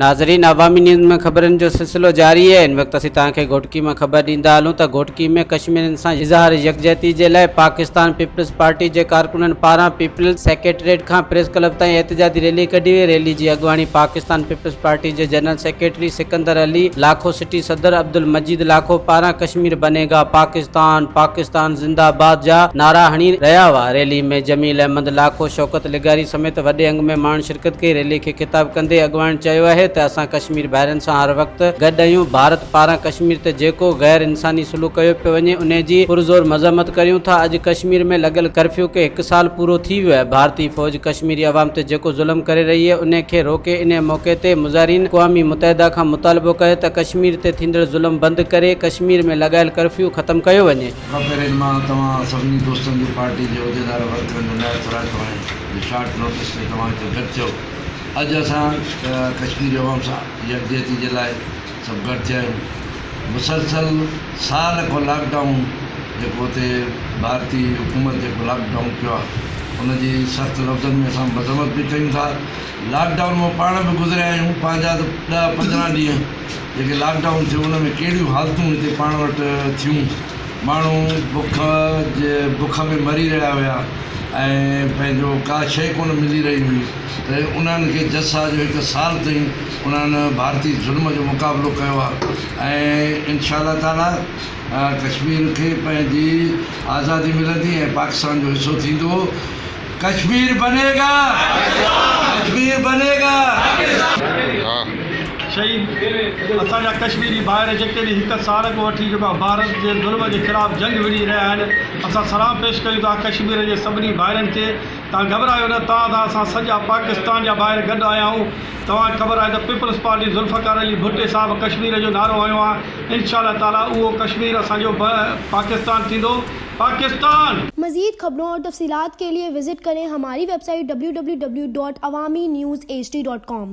नाज़रीन, अवामी न्यूज़ में खबरन जो सिलसिलो जारी है। इन वक्त असीं तव्हांखे घोटकी में खबर ॾींदा हलूं त घोटकी में कश्मीरियुनि सां इज़हार यकजहती जे लाइ पाकिस्तान पीपल्स पार्टी जे कारकुननि पारां पीपल्स सेक्रेटरीट खां प्रेस क्लब ताईं एहतजाजी रैली कढी वई। रैली जी अॻुवाणी पाकिस्तान पीपल्स पार्टी जे जनरल सेक्रेटरी सिकंदर अली, लाखो सिटी सदर अब्दुल मजीद लाखो पारां कश्मीर बनेगा पाकिस्तान, पाकिस्तान जिंदाबाद जा नारा हणी रहिया हुआ। रैली में जमील अहमद लाखो, शौकत लिगारी समेत वॾे अंग में माण्हू शिरकत कई। रैली खे ख़िताब कंदे अॻुवाणी चयो आहे त असां कश्मीर भाइरनि सां हर वक़्तु गॾु आहियूं। भारत पारां कश्मीर ते जेको गैर इंसानी सलूक कयो पियो वञे उन जी पुरज़ोर मज़म्मत करियूं था। अॼु कश्मीर में लॻल कर्फ्यू खे 1 साल पूरो थी वियो आहे। भारतीय फ़ौज कश्मीरी अवाम ते जेको ज़ुल्म करे रही है उन खे रोके। इन मौक़े ते मुज़ाहिरीन क़ौमी मुतहिदा खां मुतालबो कयो त कश्मीर ते थींदड़ ज़ुल्म बंदि करे कश्मीर में लॻायल कर्फ्यू ख़तमु कयो वञे। मां तव्हां सभिनी दोस्तनि जी पार्टी जे उहिदेदार वर्करनि जो थोरा शॉर्ट नोटिस ते तव्हां हिते गॾु थियो। अॼु असां कश्मीरी अवाम सां यकजहती जे लाइ सभु गॾु थिया आहियूं। मुसलसल साल खां लॉकडाउन जेको हुते भारतीय हुकूमत जेको लॉकडाउन कयो आहे उनजी सख़्तु लफ़्ज़नि में असां मज़म्मत बि कयूं था। लॉकडाउन मां पाण बि गुज़रिया आहियूं। पंहिंजा 10-15 ॾींहं जेके लॉकडाउन थियो उन में कहिड़ियूं हालतूं हिते पाण वटि थियूं। माण्हू बुख में मरी रहिया हुया ऐं पंहिंजो का शइ कोन मिली रही हुई। त उन्हनि खे जसा जो 1 साल ताईं उन्हनि भारतीय ज़ुल्म जो मुक़ाबिलो कयो आहे ऐं इंशाअल्लाह ताला कश्मीर खे पंहिंजी आज़ादी मिलंदी ऐं पाकिस्तान जो हिसो थींदो। कश्मीर बनेगा, कश्मीर बनेगा। शहीद असांजा कश्मीरी भाइर जेके 1 साल खां वठी जेको भारत जे ज़ुल्म जे ख़िलाफ़ु जंग विड़ी रहिया आहिनि, असां सलाम पेश कयूं था कश्मीर जे सभिनी भाइरनि खे। तव्हां घबरायो न, तव्हां त असां सॼा पाकिस्तान जा भाइर गॾु आया आहियूं। तव्हांखे ख़बर आहे त पीपल्स पार्टी ज़ुल्फ़कार अली भुट्टे साहिबु कश्मीर जो नारो हयो आहे। इंशाअल्लाह ताला उहो कश्मीर असांजो पाकिस्तान थींदो। पाकिस्तान। मज़ीद खबरों और तफसीलात के लिए विजिट करें हमारी वेबसाइट www.awamiNewsHD.com।